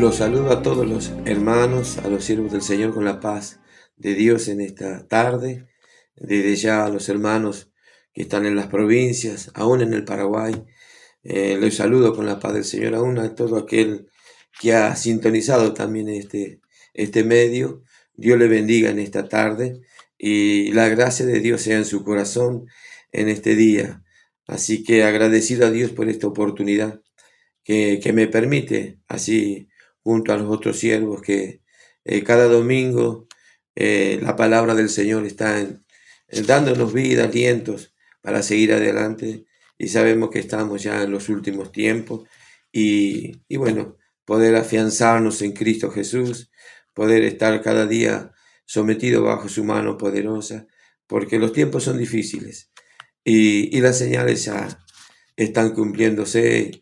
Los saludo a todos los hermanos, a los siervos del Señor con la paz de Dios en esta tarde. Desde ya a los hermanos que están en las provincias, aún en el Paraguay, les saludo con la paz del Señor, aún a todo aquel que ha sintonizado también este medio. Dios le bendiga en esta tarde y la gracia de Dios sea en su corazón en este día. Así que agradecido a Dios por esta oportunidad que me permite, así junto a los otros siervos, que cada domingo la palabra del Señor está dándonos vida, alientos para seguir adelante, y sabemos que estamos ya en los últimos tiempos y bueno, poder afianzarnos en Cristo Jesús, poder estar cada día sometido bajo su mano poderosa, porque los tiempos son difíciles y las señales ya están cumpliéndose.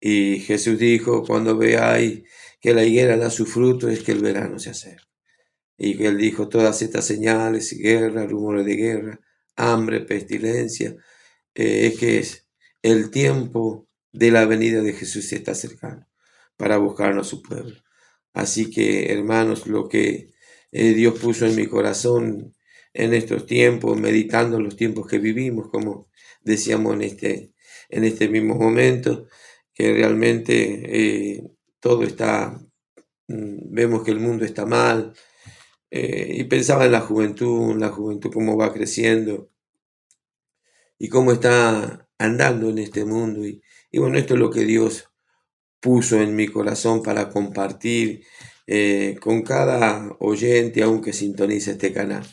Y Jesús dijo, cuando veáis que la higuera da su fruto, es que el verano se acerca. Y que él dijo, todas estas señales, guerra, rumores de guerra, hambre, pestilencia, es que es el tiempo de la venida de Jesús se está cercano para buscarnos a su pueblo. Así que, hermanos, lo que Dios puso en mi corazón en estos tiempos, meditando los tiempos que vivimos, como decíamos en este mismo momento, que realmente todo está, vemos que el mundo está mal, y pensaba en la juventud cómo va creciendo y cómo está andando en este mundo. Y bueno, esto es lo que Dios puso en mi corazón para compartir con cada oyente, aunque sintonice este canal.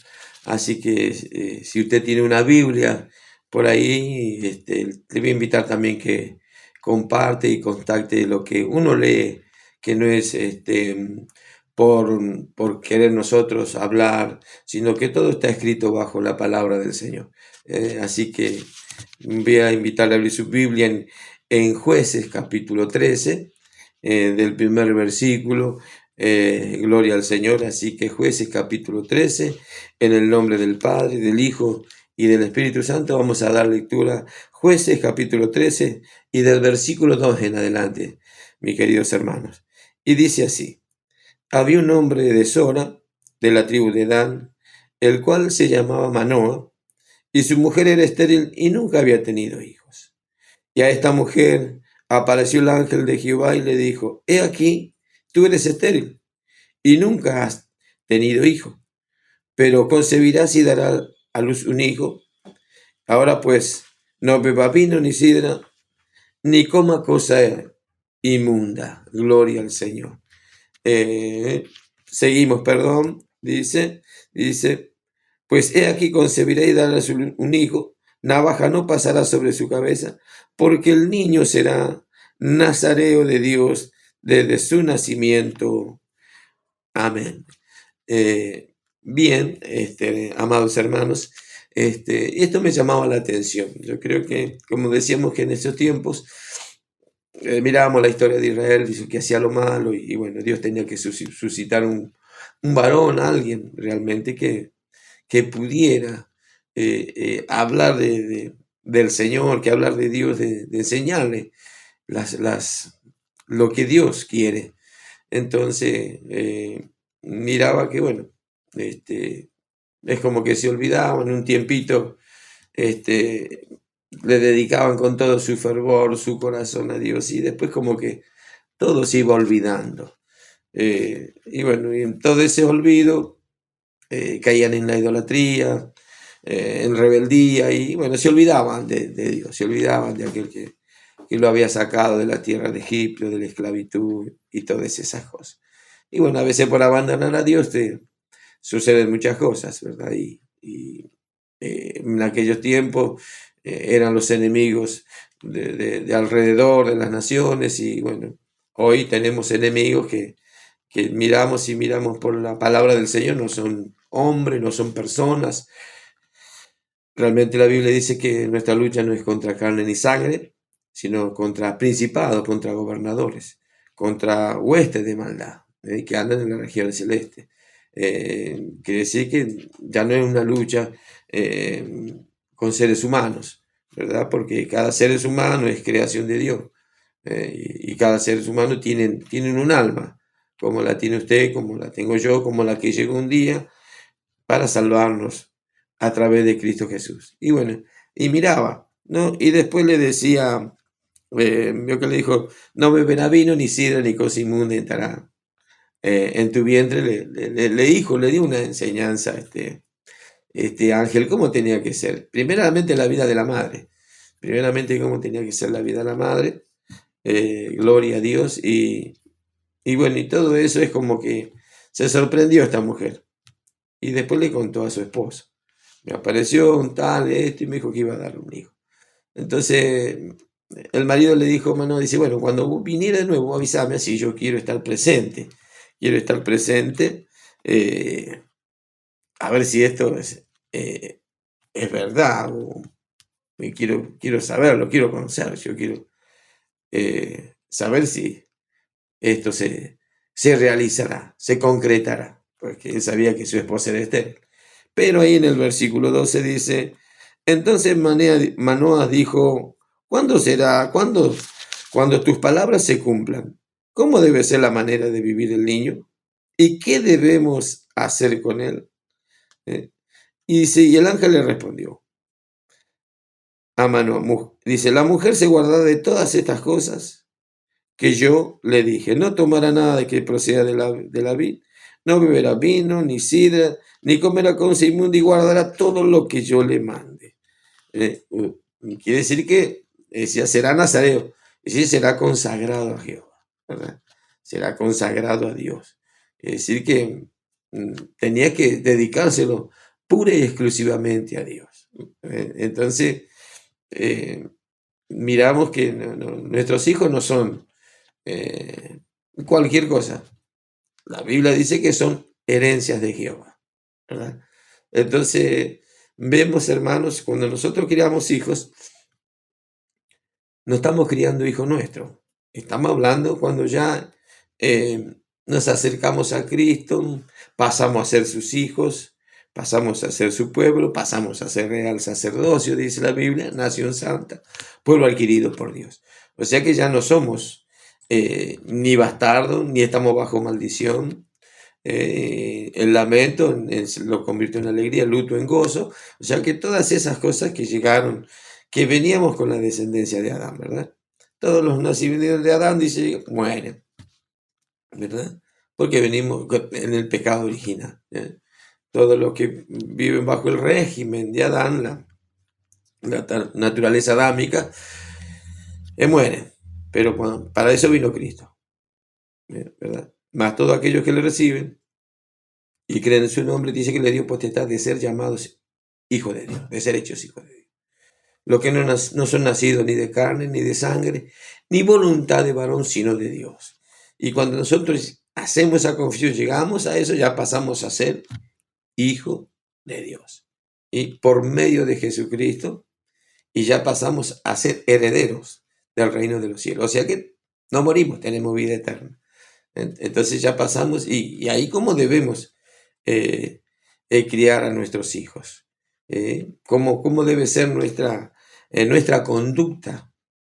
Así que si usted tiene una Biblia por ahí, le voy a invitar también que comparte y contacte lo que uno lee, que no es por querer nosotros hablar, sino que todo está escrito bajo la palabra del Señor. Así que voy a invitarle a abrir su Biblia en Jueces capítulo 13, del primer versículo. Gloria al Señor. Así que Jueces capítulo 13, en el nombre del Padre, del Hijo y del Espíritu Santo, vamos a dar lectura. Jueces capítulo 13 y del versículo 2 en adelante, mis queridos hermanos. Y dice así: había un hombre de Sora, de la tribu de Dan, el cual se llamaba Manoah, y su mujer era estéril y nunca había tenido hijos. Y a esta mujer apareció el ángel de Jehová y le dijo: he aquí, tú eres estéril y nunca has tenido hijo, pero concebirás y darás a luz un hijo. Ahora pues, no beba vino ni sidra, ni coma cosa inmunda. Gloria al Señor. Seguimos, perdón, dice, pues he aquí concebirá y dará un hijo, navaja no pasará sobre su cabeza, porque el niño será nazareo de Dios desde su nacimiento. Amén. Bien, amados hermanos, esto me llamaba la atención. Yo creo que, como decíamos, que en estos tiempos mirábamos la historia de Israel, dice que hacía lo malo, y bueno, Dios tenía que suscitar un varón, alguien realmente que pudiera hablar del Señor, que hablar de Dios, de enseñarle lo que Dios quiere. Entonces, miraba que, bueno, es como que se olvidaban un tiempito, le dedicaban con todo su fervor, su corazón a Dios, y después como que todo se iba olvidando. Y bueno, y en todo ese olvido caían en la idolatría, en rebeldía, y bueno, se olvidaban de Dios, se olvidaban de aquel que lo había sacado de la tierra de Egipto, de la esclavitud y todas esas cosas. Y bueno, a veces por abandonar a Dios suceden muchas cosas, ¿verdad? En aquellos tiempos eran los enemigos de alrededor de las naciones, y bueno, hoy tenemos enemigos que miramos y miramos por la palabra del Señor, no son hombres, no son personas. Realmente la Biblia dice que nuestra lucha no es contra carne ni sangre, sino contra principados, contra gobernadores, contra huestes de maldad, que andan en la región celeste. Quiere decir que ya no es una lucha con seres humanos, ¿verdad? Porque cada ser humano es creación de Dios, y cada ser humano tiene un alma. como la tiene usted, como la tengo yo, como la que llegó un día para salvarnos a través de Cristo Jesús. Y bueno, y miraba, ¿no? Y después le decía, vio que le dijo, no beberá vino, ni sidra, ni cosa inmunda entrará en tu vientre. Le dio una enseñanza, este ángel, cómo tenía que ser. Primeramente la vida de la madre. Primeramente cómo tenía que ser la vida de la madre. Gloria a Dios. Y bueno, y todo eso es como que se sorprendió esta mujer. Y después le contó a su esposo. Me apareció un tal, esto, y me dijo que iba a darle un hijo. Entonces, el marido le dijo, mano, dice, bueno, cuando viniera de nuevo, avísame, así yo quiero estar presente. Quiero estar presente, a ver si esto es verdad, o quiero saberlo, quiero conocer, yo quiero saber si esto se realizará, se concretará, porque él sabía que su esposa era estéril. Pero ahí en el versículo 12 dice, entonces Manoah dijo, ¿cuándo será? Cuando tus palabras se cumplan? ¿Cómo debe ser la manera de vivir el niño? ¿Y qué debemos hacer con él? Y dice, y el ángel le respondió a Manoah, dice, la mujer se guardará de todas estas cosas que yo le dije, no tomará nada de que proceda de la vid, no beberá vino, ni sidra, ni comerá cosa inmunda, y guardará todo lo que yo le mande. Quiere decir que ya será nazareo, es decir, será consagrado a Jehová, ¿verdad? Será consagrado a Dios. Es decir, que tenía que dedicárselo pura y exclusivamente a Dios. Entonces, miramos que nuestros hijos no son cualquier cosa. La Biblia dice que son herencias de Jehová, ¿verdad? Entonces, vemos, hermanos, cuando nosotros criamos hijos, no estamos criando hijos nuestros. Estamos hablando cuando ya nos acercamos a Cristo, pasamos a ser sus hijos, pasamos a ser su pueblo, pasamos a ser real sacerdocio, dice la Biblia, nación santa, pueblo adquirido por Dios. O sea que ya no somos ni bastardos, ni estamos bajo maldición. El lamento lo convirtió en alegría, el luto en gozo. O sea que todas esas cosas que llegaron, que veníamos con la descendencia de Adán, ¿verdad? Todos los nacidos de Adán, dice, mueren, ¿verdad? Porque venimos en el pecado original. Todos los que viven bajo el régimen de Adán, la naturaleza adámica, mueren. Pero para eso vino Cristo, ¿verdad? Más todos aquellos que le reciben y creen en su nombre, dice que le dio potestad de ser llamados hijos de Dios, de ser hechos hijos de Dios. Los que no son nacidos ni de carne, ni de sangre, ni voluntad de varón, sino de Dios. Y cuando nosotros hacemos esa confesión, llegamos a eso, ya pasamos a ser hijo de Dios. Y por medio de Jesucristo, y ya pasamos a ser herederos del reino de los cielos. O sea que no morimos, tenemos vida eterna. Entonces ya pasamos, y ahí cómo debemos criar a nuestros hijos. ¿Cómo debe ser nuestra conducta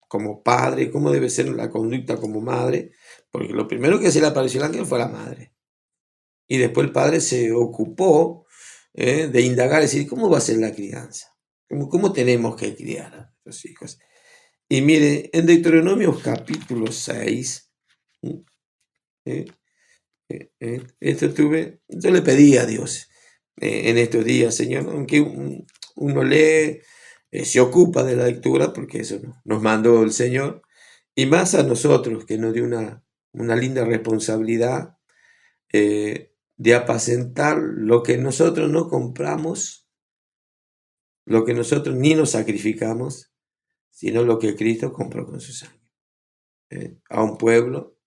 como padre? ¿Cómo debe ser la conducta como madre? Porque lo primero que se le apareció al ángel fue a la madre. Y después el padre se ocupó de indagar, decir, ¿cómo va a ser la crianza? ¿Cómo tenemos que criar a nuestros hijos? Y mire, en Deuteronomio capítulo 6, yo le pedí a Dios en estos días, Señor, aunque uno lee, se ocupa de la lectura, porque eso nos mandó el Señor, y más a nosotros, que nos dio una linda responsabilidad de apacentar lo que nosotros no compramos, lo que nosotros ni nos sacrificamos, sino lo que Cristo compró con su sangre. A un pueblo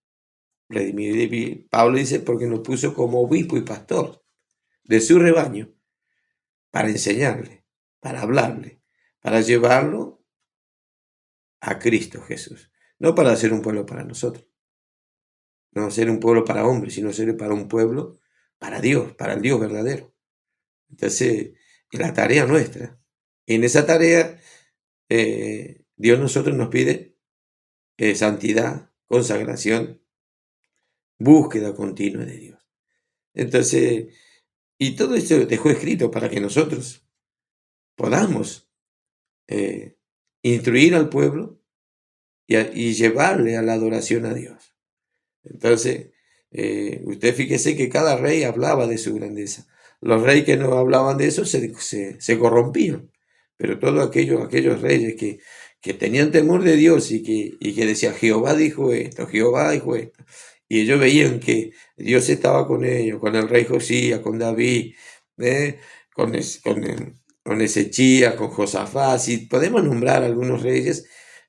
redimido. Pablo dice, porque nos puso como obispo y pastor de su rebaño, para enseñarle, para hablarle, para llevarlo a Cristo Jesús. No para ser un pueblo para nosotros, no ser un pueblo para hombres, sino ser para un pueblo para Dios, para el Dios verdadero. Entonces, es la tarea nuestra. En esa tarea, Dios nosotros nos pide santidad, consagración, búsqueda continua de Dios. Entonces, y todo esto dejó escrito para que nosotros podamos eh, instruir al pueblo y llevarle a la adoración a Dios. Entonces, usted fíjese que cada rey hablaba de su grandeza. Los reyes que no hablaban de eso se corrompían, pero todos aquellos reyes que tenían temor de Dios y que decían, Jehová dijo esto, Jehová dijo esto, y ellos veían que Dios estaba con ellos, con el rey Josías, con David, ¿eh? con Ezechías, con Josafat, y podemos nombrar algunos reyes,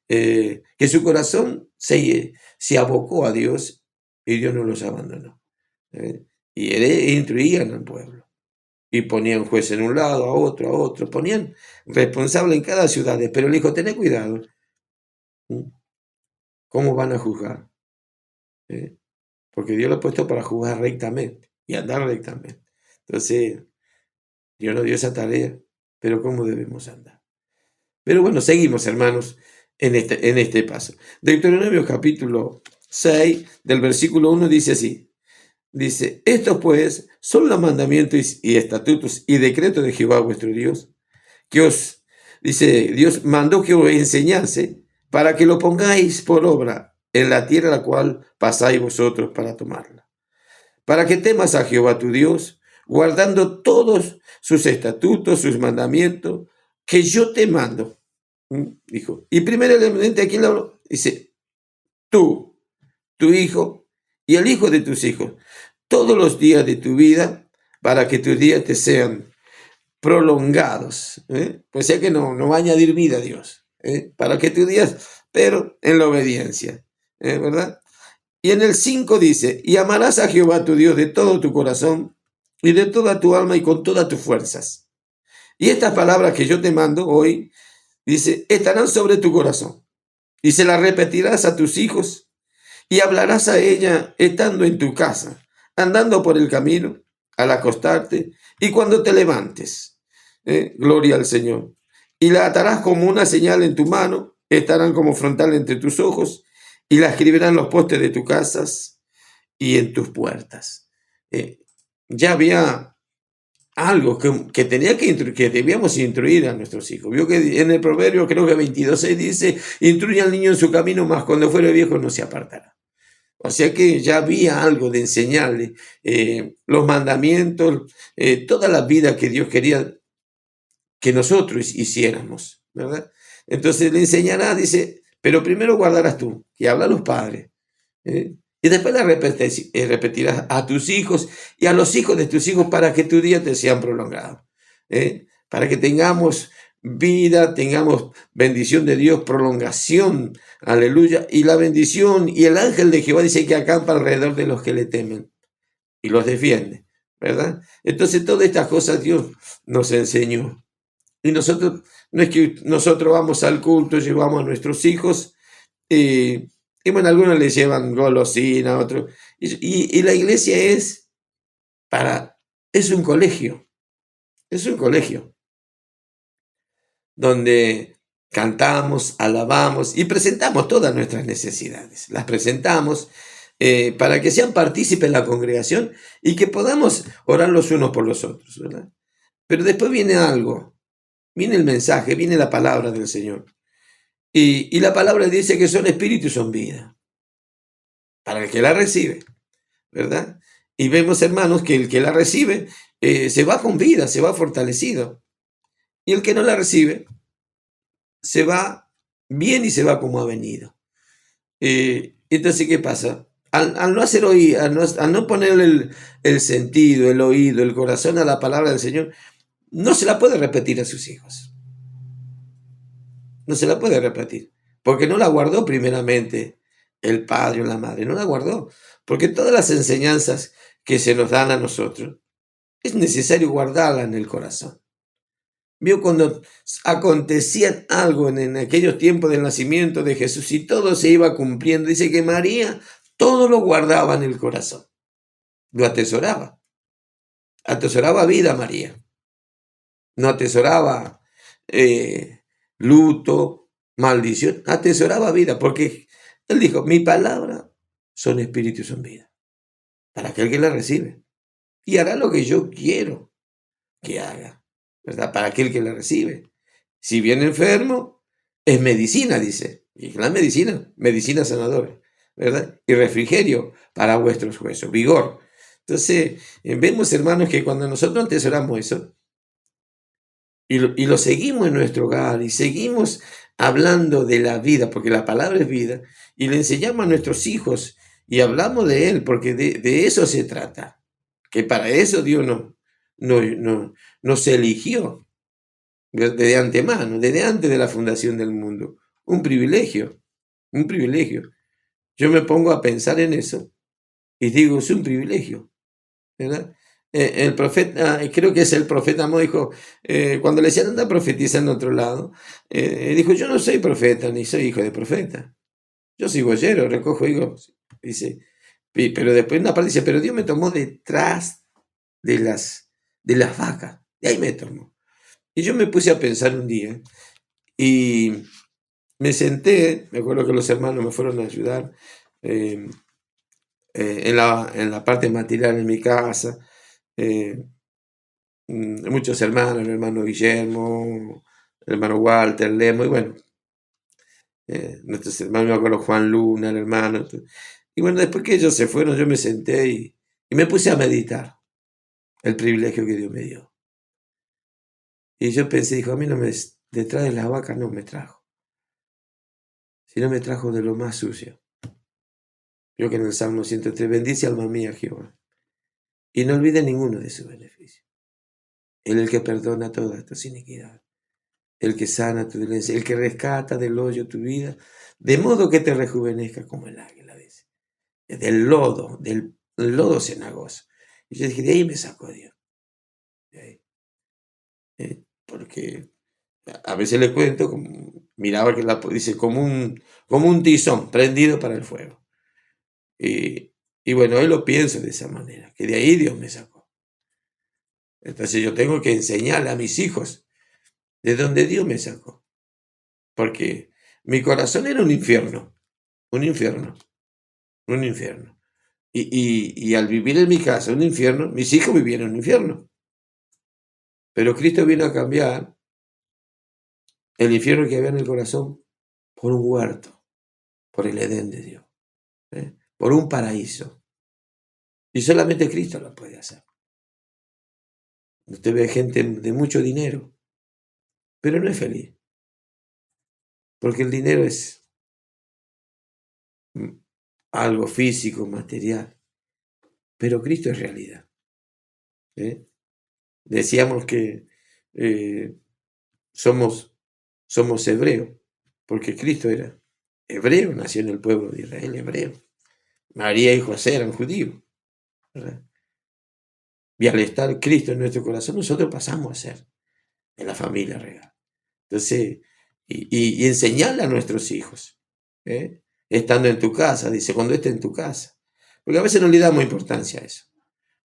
que su corazón se abocó a Dios y Dios no los abandonó. ¿Eh? Y instruían al pueblo. Y ponían juez en un lado, a otro, ponían responsable en cada ciudad. Pero le dijo, tened cuidado. ¿Cómo van a juzgar? ¿Eh? Porque Dios lo ha puesto para juzgar rectamente y andar rectamente. Entonces, Dios nos dio esa tarea, pero ¿cómo debemos andar? Pero bueno, seguimos, hermanos, en este paso. Deuteronomio capítulo 6, del versículo 1, dice así. Dice, estos pues son los mandamientos y estatutos y decretos de Jehová vuestro Dios, que dice, Dios mandó que os enseñase para que lo pongáis por obra en la tierra a la cual pasáis vosotros para tomarla. Para que temas a Jehová tu Dios, guardando todos sus estatutos, sus mandamientos, que yo te mando. Dijo. Y primeramente aquí dice, tú, tu hijo y el hijo de tus hijos, todos los días de tu vida, para que tus días te sean prolongados. Pues sea que no va a añadir vida a Dios. Para que tus días, pero en la obediencia. ¿Verdad? Y en el 5 dice, y amarás a Jehová tu Dios de todo tu corazón y de toda tu alma y con todas tus fuerzas. Y estas palabras que yo te mando hoy, dice, estarán sobre tu corazón y se las repetirás a tus hijos y hablarás a ella estando en tu casa, andando por el camino, al acostarte y cuando te levantes. Gloria al Señor. Y la atarás como una señal en tu mano, estarán como frontal entre tus ojos y la escribirán en los postes de tus casas y en tus puertas. Ya había algo que debíamos instruir a nuestros hijos. Vio que en el proverbio, creo que 22:6 dice, instruye al niño en su camino, mas cuando fuere viejo no se apartará. O sea que ya había algo de enseñarle los mandamientos, toda la vida que Dios quería que nosotros hiciéramos, ¿verdad? Entonces le enseñará, dice, pero primero guardarás tú, y habla a los padres, y después la repetirás a tus hijos y a los hijos de tus hijos para que tus días te sean prolongados, para que tengamos vida, tengamos bendición de Dios, prolongación, aleluya, y la bendición y el ángel de Jehová dice que acampa alrededor de los que le temen y los defiende, ¿verdad? Entonces todas estas cosas Dios nos enseñó. Y nosotros, no es que nosotros vamos al culto, llevamos a nuestros hijos, y bueno, algunos les llevan golosina, otros. Y la iglesia es un colegio, donde cantamos, alabamos y presentamos todas nuestras necesidades. Las presentamos para que sean partícipes en la congregación y que podamos orar los unos por los otros, ¿verdad? Pero después viene algo. Viene el mensaje, viene la palabra del Señor. Y la palabra dice que son espíritu y son vida. Para el que la recibe, ¿verdad? Y vemos, hermanos, que el que la recibe se va con vida, se va fortalecido. Y el que no la recibe se va bien y se va como ha venido. Entonces, ¿qué pasa? Al no hacer oír, al no ponerle el sentido, el oído, el corazón a la palabra del Señor, no se la puede repetir a sus hijos. No se la puede repetir, porque no la guardó primeramente el padre o la madre, no la guardó, porque todas las enseñanzas que se nos dan a nosotros, es necesario guardarla en el corazón. Vio cuando acontecía algo en aquellos tiempos del nacimiento de Jesús y todo se iba cumpliendo, dice que María todo lo guardaba en el corazón, lo atesoraba vida María, no atesoraba luto, maldición, atesoraba vida, porque él dijo, mi palabra son espíritu y son vida. para aquel que la recibe. Y hará lo que yo quiero que haga, ¿verdad? Para aquel que la recibe. Si viene enfermo, es medicina, dice. Y la medicina sanadora, ¿verdad? Y refrigerio para vuestros huesos, vigor. Entonces, vemos, hermanos, que cuando nosotros atesoramos eso, y lo seguimos en nuestro hogar, y seguimos hablando de la vida, porque la palabra es vida, y le enseñamos a nuestros hijos, y hablamos de Él, porque de eso se trata, que para eso Dios nos eligió desde antemano, desde antes de la fundación del mundo. Un privilegio, un privilegio. Yo me pongo a pensar en eso y digo, es un privilegio, ¿verdad? El profeta, creo que es el profeta, Amós dijo, cuando le decían anda profetiza en otro lado, dijo, yo no soy profeta ni soy hijo de profeta. Yo soy boyero, recojo higos. Dice, pero después en una parte dice, pero Dios me tomó detrás de las vacas. De ahí me tomó. Y yo me puse a pensar un día y me senté, me acuerdo que los hermanos me fueron a ayudar eh, en la parte material en mi casa. eh, Muchos hermanos, el hermano Guillermo, el hermano Walter, Lemo, y bueno, nuestros hermanos, me acuerdo Juan Luna, el hermano. Y bueno, después que ellos se fueron, yo me senté y me puse a meditar el privilegio que Dios me dio. Y yo pensé, dijo, a mí no me, detrás de las vacas no me trajo, sino me trajo de lo más sucio. Yo que en el Salmo 103, bendice alma mía Jehová, y no olvide ninguno de sus beneficios. Él es el que perdona todas tus iniquidades, el que sana tu dolencia, el que rescata del hoyo tu vida, de modo que te rejuvenezca como el águila, dice. Del lodo cenagoso. Y yo dije, de ahí me sacó Dios. De ahí. Porque a veces le cuento, miraba que dice, como un tizón prendido para el fuego. Y bueno, hoy lo pienso de esa manera, que de ahí Dios me sacó. Entonces yo tengo que enseñarle a mis hijos de donde Dios me sacó. Porque mi corazón era un infierno, un infierno, un infierno. Y al vivir en mi casa un infierno, mis hijos vivieron un infierno. Pero Cristo vino a cambiar el infierno que había en el corazón por un huerto, por el Edén de Dios, por un paraíso. Y solamente Cristo lo puede hacer. Usted ve gente de mucho dinero, pero no es feliz, porque el dinero es algo físico, material, pero Cristo es realidad. Decíamos que somos hebreos, porque Cristo era hebreo, nació en el pueblo de Israel, hebreo. María y José eran judíos, ¿verdad? Y al estar Cristo en nuestro corazón, nosotros pasamos a ser de la familia real. Entonces, y enseñarle a nuestros hijos, estando en tu casa, dice, cuando esté en tu casa. Porque a veces no le damos importancia a eso.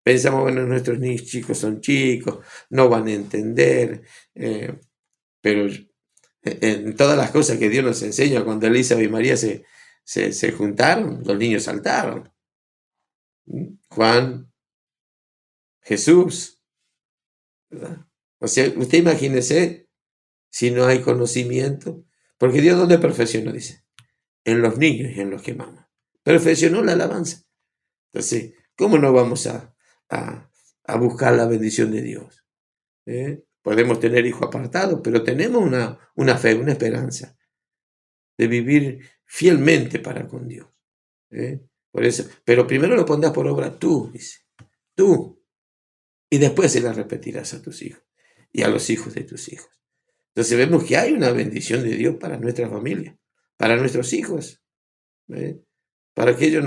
Pensamos, bueno, nuestros niños chicos son chicos, no van a entender, pero en todas las cosas que Dios nos enseña, cuando Elizabeth y María se juntaron, los niños saltaron. Juan, Jesús, ¿verdad? O sea, usted imagínese si no hay conocimiento, porque Dios ¿dónde perfeccionó? Dice, en los niños y en los que maman. Perfeccionó la alabanza. Entonces, ¿cómo no vamos a buscar la bendición de Dios? Podemos tener hijos apartados, pero tenemos una fe, una esperanza de vivir fielmente para con Dios. Por eso, pero primero lo pondrás por obra tú, dice, tú, y después se la repetirás a tus hijos y a los hijos de tus hijos. Entonces vemos que hay una bendición de Dios para nuestra familia, para nuestros hijos, para que ellos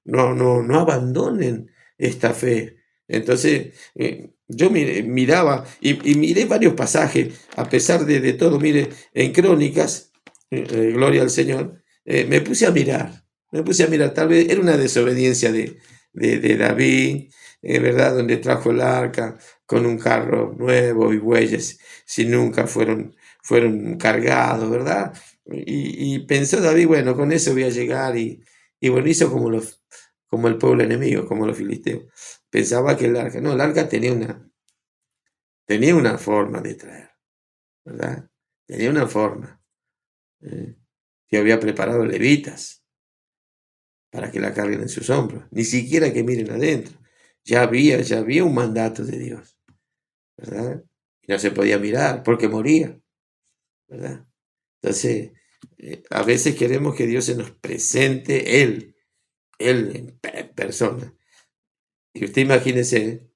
no abandonen esta fe. Entonces, yo miraba y miré varios pasajes, a pesar de todo, mire, en Crónicas, gloria al Señor, me puse a mirar, tal vez era una desobediencia de David, ¿verdad? Donde trajo el arca con un carro nuevo y bueyes, si nunca fueron cargados, ¿verdad? Y pensó David, bueno, con eso voy a llegar y bueno, hizo como el pueblo enemigo, como los filisteos. Pensaba que el arca tenía una forma de traer, ¿verdad? Tenía una forma. Que había preparado levitas para que la carguen en sus hombros, ni siquiera que miren adentro. Ya había un mandato de Dios, ¿verdad? Y no se podía mirar porque moría, ¿verdad? Entonces, a veces queremos que Dios se nos presente Él en persona. Y usted imagínese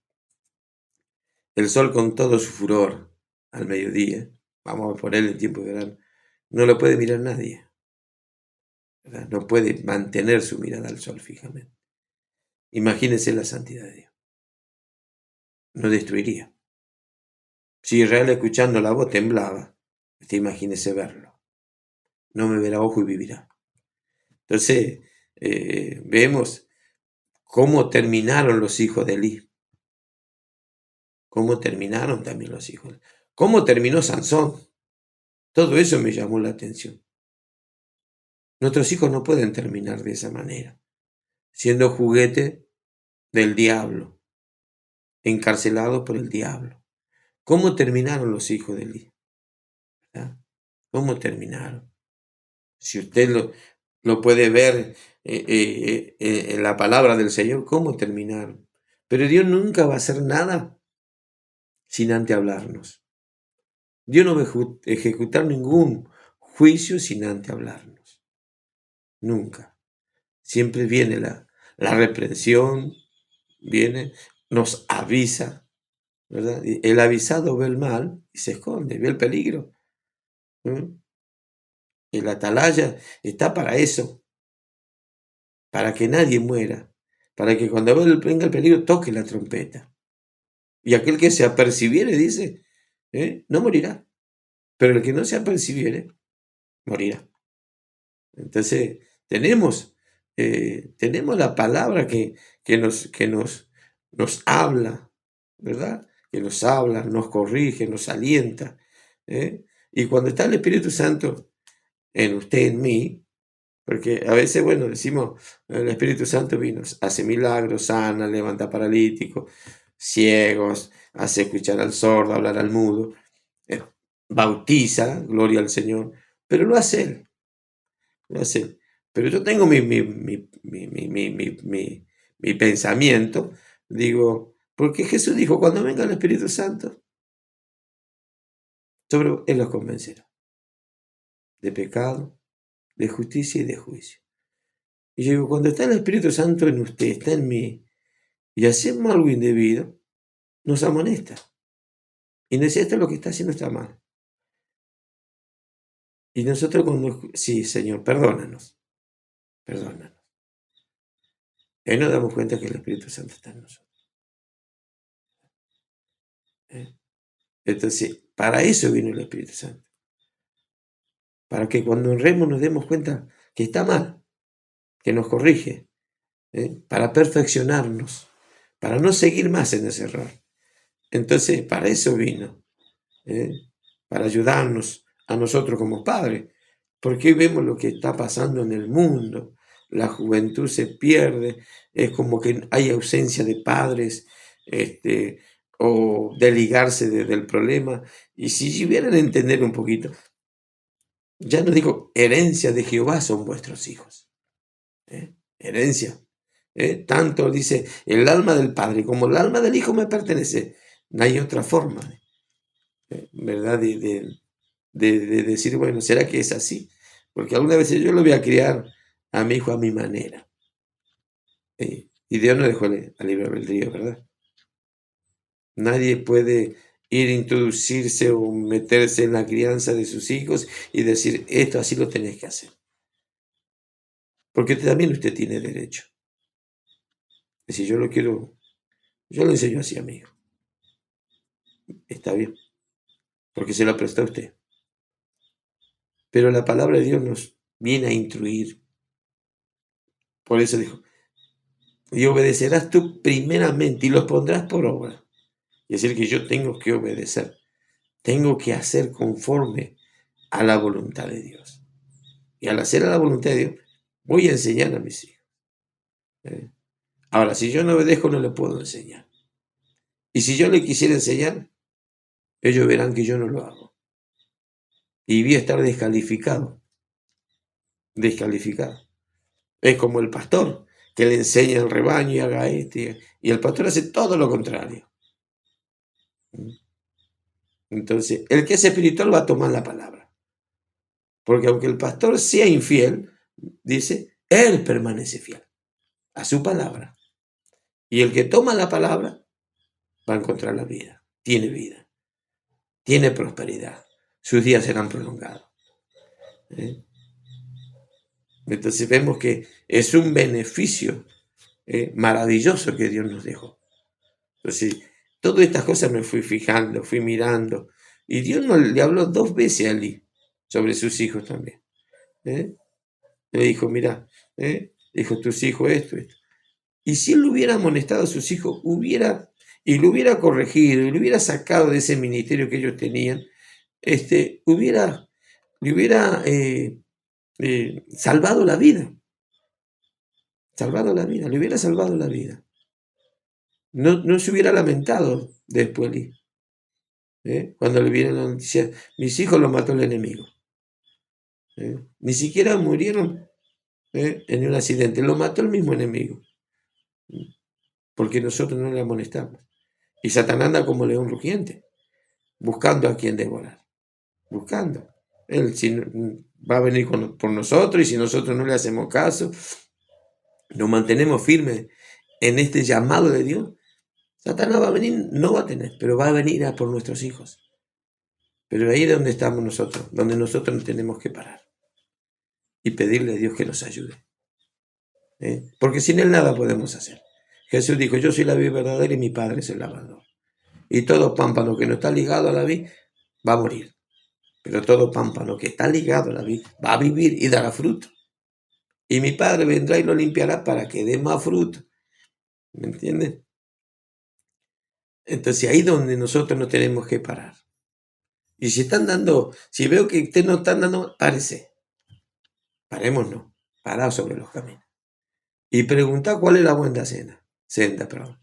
el sol con todo su furor al mediodía, vamos a ponerle el tiempo de verano, no lo puede mirar nadie, ¿verdad? No puede mantener su mirada al sol fijamente. Imagínese la santidad de Dios. No destruiría. Si Israel escuchando la voz temblaba, usted imagínese verlo. No me verá ojo y vivirá. Entonces, vemos cómo terminaron los hijos de Elí. Cómo terminaron también los hijos. Cómo terminó Sansón. Todo eso me llamó la atención. Nuestros hijos no pueden terminar de esa manera, siendo juguete del diablo, encarcelados por el diablo. ¿Cómo terminaron los hijos de Elí? ¿Verdad? ¿Cómo terminaron? Si usted lo puede ver en la palabra del Señor, cómo terminaron. Pero Dios nunca va a hacer nada sin antes hablarnos. Dios no va a ejecutar ningún juicio sin antes hablarnos. Nunca. Siempre viene la reprensión, nos avisa, ¿verdad? El avisado ve el mal y se esconde, ve el peligro. El atalaya está para eso, para que nadie muera, para que cuando venga el peligro toque la trompeta. Y aquel que se apercibiere, dice, no morirá, pero el que no se apercibiere, morirá. Entonces, tenemos la palabra que nos habla, ¿verdad? Que nos habla, nos corrige, nos alienta. Y cuando está el Espíritu Santo en usted, en mí, porque a veces, bueno, decimos, el Espíritu Santo vino, hace milagros, sana, levanta paralíticos, ciegos, hace escuchar al sordo, hablar al mudo, bautiza, gloria al Señor, pero lo hace Él, lo hace Él. Pero yo tengo mi pensamiento, digo, porque Jesús dijo, cuando venga el Espíritu Santo, sobre Él los convencerá de pecado, de justicia y de juicio. Y yo digo, cuando está el Espíritu Santo en usted, está en mí, y hacemos algo indebido, nos amonesta. Y nos dice, esto es lo que está haciendo está mal. Y nosotros sí, Señor, perdónanos. Y ahí nos damos cuenta que el Espíritu Santo está en nosotros. Entonces, para eso vino el Espíritu Santo. Para que cuando honremos nos demos cuenta que está mal, que nos corrige, para perfeccionarnos, para no seguir más en ese error. Entonces, para eso vino, para ayudarnos a nosotros como padres, porque hoy vemos lo que está pasando en el mundo. La juventud se pierde, es como que hay ausencia de padres, o de ligarse del problema. Y si llegaran a entender un poquito, ya no digo herencia de Jehová son vuestros hijos, herencia. Tanto dice, el alma del padre como el alma del hijo me pertenece. No hay otra forma, ¿verdad? De decir, bueno, ¿será que es así? Porque algunas veces yo lo voy a criar a mi hijo a mi manera. Y Dios no dejó al libre albedrío, ¿verdad? Nadie puede ir a introducirse o meterse en la crianza de sus hijos y decir, esto así lo tenés que hacer. Porque también usted tiene derecho. Es decir, yo lo enseño así a mi hijo. Está bien, porque se lo prestó a usted. Pero la palabra de Dios nos viene a instruir. Por eso dijo, y obedecerás tú primeramente y los pondrás por obra. Es decir, que yo tengo que obedecer, tengo que hacer conforme a la voluntad de Dios. Y al hacer a la voluntad de Dios, voy a enseñar a mis hijos. Ahora, si yo no obedezco, no le puedo enseñar. Y si yo le quisiera enseñar, ellos verán que yo no lo hago. Y voy a estar descalificado. Descalificado. Es como el pastor, que le enseña al rebaño y haga este. Y el pastor hace todo lo contrario. Entonces, el que es espiritual va a tomar la palabra. Porque aunque el pastor sea infiel, dice, él permanece fiel a su palabra. Y el que toma la palabra va a encontrar la vida. Tiene prosperidad. Sus días serán prolongados. Entonces vemos que es un beneficio maravilloso que Dios nos dejó. Entonces, todas estas cosas me fui fijando, fui mirando. Y Dios le habló 2 veces a Elí sobre sus hijos también. Le dijo, mira, dijo tus hijos esto. Y si él hubiera amonestado a sus hijos, y lo hubiera corregido, y lo hubiera sacado de ese ministerio que ellos tenían, le hubiera salvado la vida. Le hubiera salvado la vida. No se hubiera lamentado después, cuando le vieron la noticia, mis hijos los mató el enemigo. Ni siquiera murieron en un accidente, lo mató el mismo enemigo. Porque nosotros no le amonestamos. Y Satanás anda como león rugiente, buscando a quien devorar. Buscando. Él va a venir por nosotros, y si nosotros no le hacemos caso, nos mantenemos firmes en este llamado de Dios, Satanás va a venir, no va a tener, pero va a venir a por nuestros hijos. Pero ahí es donde estamos nosotros, donde nosotros tenemos que parar y pedirle a Dios que nos ayude. Porque sin Él nada podemos hacer. Jesús dijo, yo soy la vid verdadera y mi Padre es el labrador. Y todo pámpano que no está ligado a la vid va a morir. Pero todo pámpano que está ligado a la vid va a vivir y dará fruto. Y mi Padre vendrá y lo limpiará para que dé más fruto. ¿Me entienden? Entonces ahí es donde nosotros no tenemos que parar. Y si veo que ustedes no están dando, párese. Parémonos, parados sobre los caminos. Y pregunta cuál es la buena senda, perdón.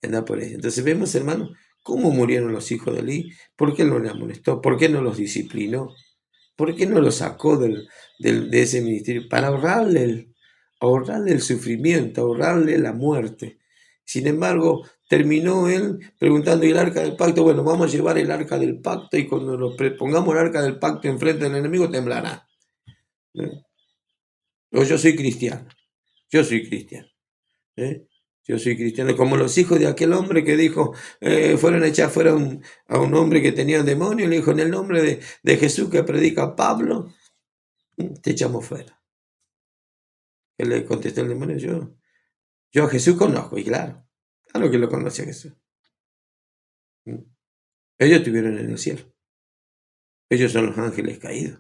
Anda por ella. Entonces vemos, hermanos, cómo murieron los hijos de Elí, por qué no le amonestó, por qué no los disciplinó, por qué no los sacó de ese ministerio, para ahorrarle el sufrimiento, ahorrarle la muerte. Sin embargo, terminó él preguntando, ¿y el arca del pacto? Bueno, vamos a llevar el arca del pacto, y cuando nos pongamos el arca del pacto enfrente del enemigo, temblará. O yo soy cristiano. Yo soy cristiano. Yo soy cristiano. Como los hijos de aquel hombre que dijo, fueron a echar fuera a un hombre que tenía un demonio, le dijo, en el nombre de Jesús que predica Pablo, te echamos fuera. Él le contestó el demonio, yo a Jesús conozco, y claro que lo conoce a Jesús. Ellos estuvieron en el cielo. Ellos son los ángeles caídos.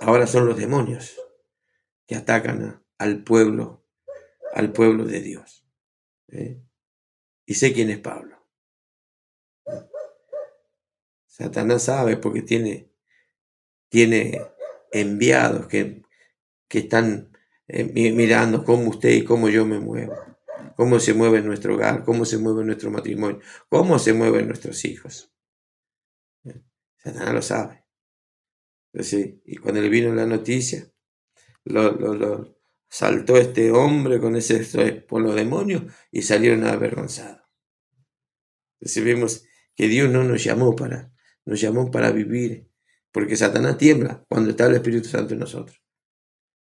Ahora son los demonios que atacan al pueblo de Dios. Y sé quién es Pablo. Satanás sabe porque tiene enviados que están mirando cómo usted y cómo yo me muevo, cómo se mueve nuestro hogar, cómo se mueve nuestro matrimonio, cómo se mueven nuestros hijos. Satanás lo sabe. Entonces, y cuando le vino la noticia, lo saltó este hombre por los demonios y salieron avergonzados. Entonces vemos que Dios no nos llamó para vivir, porque Satanás tiembla cuando está el Espíritu Santo en nosotros.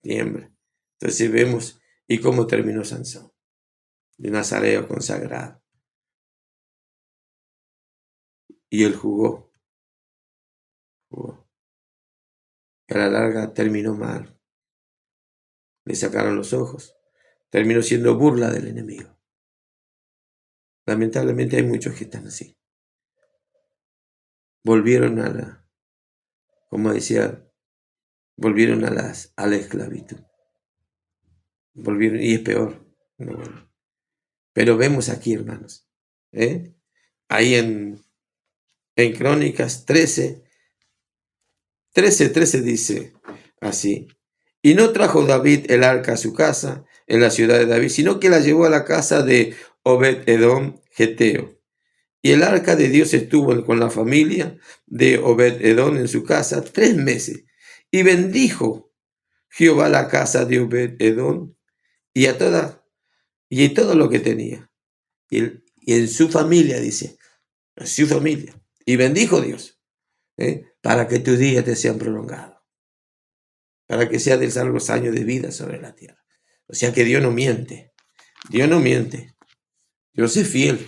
Tiembla. Entonces vemos y cómo terminó Sansón, de nazareo consagrado. Y él jugó. Y a la larga terminó mal. Le sacaron los ojos. Terminó siendo burla del enemigo. Lamentablemente hay muchos que están así. Volvieron a la esclavitud. Volvieron, y es peor. No, bueno. Pero vemos aquí, hermanos, ahí en Crónicas 13 dice así: y no trajo David el arca a su casa, en la ciudad de David, sino que la llevó a la casa de Obed-Edom Geteo. Y el arca de Dios estuvo con la familia de Obed-Edom en su casa 3 meses. Y bendijo Jehová la casa de Obed-Edom y a toda, y todo lo que tenía. Y en su familia, dice, en su familia. Y bendijo Dios, para que tus días te sean prolongados, para que sean de largos años de vida sobre la tierra. O sea que Dios no miente. Dios no miente. Dios es fiel.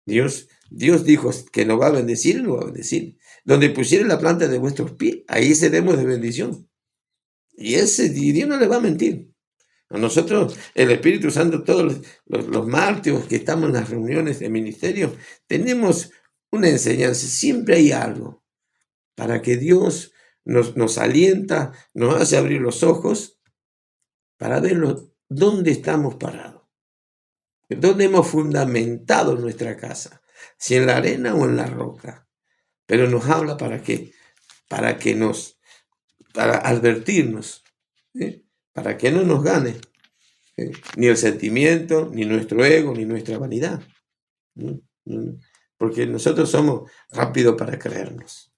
Dios dijo que nos va a bendecir y nos va a bendecir. Donde pusiere la planta de vuestros pies, ahí seremos de bendición. Y Dios no le va a mentir. A nosotros, el Espíritu Santo, todos los mártires que estamos en las reuniones de ministerio, tenemos una enseñanza. Siempre hay algo para que Dios nos alienta, nos hace abrir los ojos para ver dónde estamos parados. ¿Dónde hemos fundamentado nuestra casa? Si en la arena o en la roca. Pero nos habla para advertirnos, para que no nos gane ni el sentimiento, ni nuestro ego, ni nuestra vanidad. Porque nosotros somos rápidos para creernos.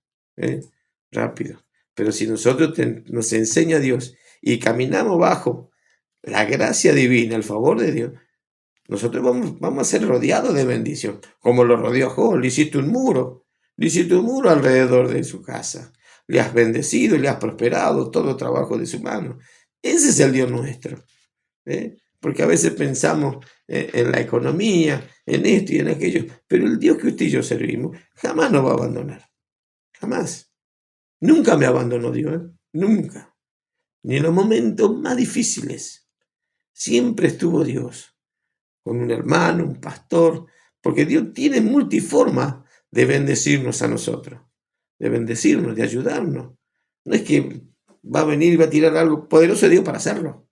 Rápido. Pero si nosotros nos enseña Dios y caminamos bajo la gracia divina, el favor de Dios, nosotros vamos a ser rodeados de bendición, como lo rodeó Job. Le hiciste un muro alrededor de su casa. Le has bendecido y le has prosperado todo trabajo de su mano. Ese es el Dios nuestro. Porque a veces pensamos en la economía, en esto y en aquello, pero el Dios que usted y yo servimos jamás nos va a abandonar. Jamás. Nunca me abandonó Dios. Nunca. Ni en los momentos más difíciles. Siempre estuvo Dios. Con un hermano, un pastor, porque Dios tiene multiforma de bendecirnos a nosotros, de bendecirnos, de ayudarnos. No es que va a venir y va a tirar algo poderoso de Dios para hacerlo.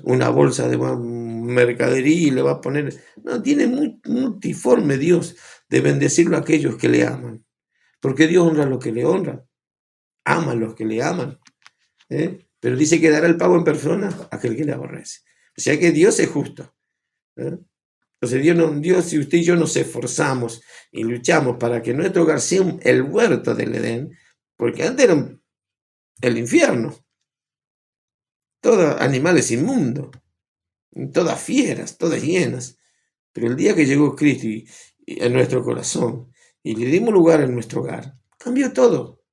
Una bolsa de mercadería y le va a poner... No, tiene multiforme Dios de bendecirlo a aquellos que le aman. Porque Dios honra a los que le honran, ama a los que le aman. Pero dice que dará el pago en persona a aquel que le aborrece. O sea que Dios es justo. Entonces Dios, si usted y yo nos esforzamos y luchamos para que nuestro hogar sea el huerto del Edén, porque antes era el infierno, todos animales inmundos, todas fieras, todas hienas, pero el día que llegó Cristo y en nuestro corazón y le dimos lugar en nuestro hogar, cambió todo,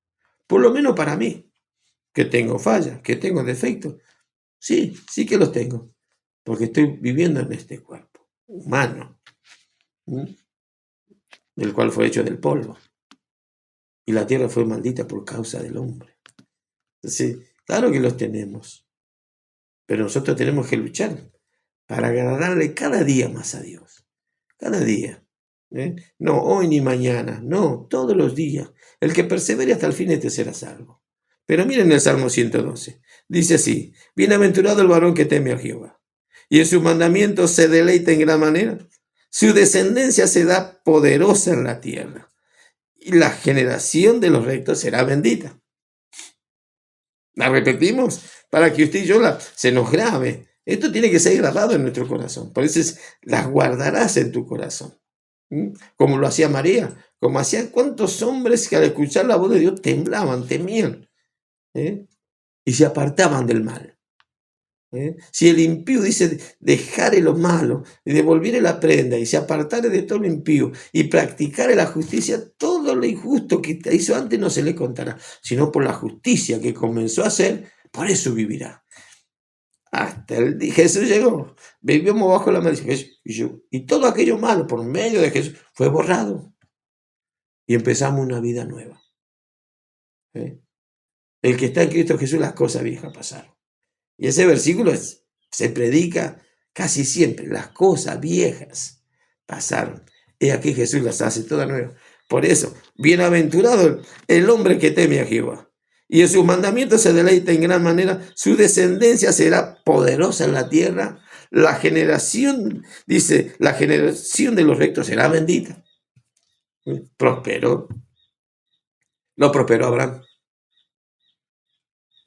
por lo menos para mí, que tengo fallas, que tengo defectos, sí que los tengo, porque estoy viviendo en este cuerpo humano, del cual fue hecho del polvo, y la tierra fue maldita por causa del hombre. Entonces, claro que los tenemos, pero nosotros tenemos que luchar para agradarle cada día más a Dios, cada día. No hoy ni mañana, no, todos los días. El que persevere hasta el fin, este será salvo. Pero miren el Salmo 112, dice así: bienaventurado el varón que teme a Jehová, y en sus mandamientos se deleita en gran manera. Su descendencia será poderosa en la tierra, y la generación de los rectos será bendita. La repetimos para que usted y yo se nos grabe. Esto tiene que ser grabado en nuestro corazón. Por eso las guardarás en tu corazón. Como lo hacía María, como hacían cuántos hombres que al escuchar la voz de Dios temblaban, temían, y se apartaban del mal. Si el impío dice dejare lo malo y devolviere la prenda y se apartare de todo lo impío y practicare la justicia, todo lo injusto que hizo antes no se le contará, sino por la justicia que comenzó a hacer, por eso vivirá. Hasta Jesús llegó, vivíamos bajo la maldición, y todo aquello malo por medio de Jesús fue borrado y empezamos una vida nueva. El que está en Cristo Jesús, las cosas viejas pasaron. Y ese versículo se predica casi siempre. Las cosas viejas pasaron. Y aquí Jesús las hace todas nuevas. Por eso, bienaventurado el hombre que teme a Jehová, y en sus mandamientos se deleita en gran manera. Su descendencia será poderosa en la tierra. La generación de los rectos será bendita. Prosperó. Lo prosperó Abraham.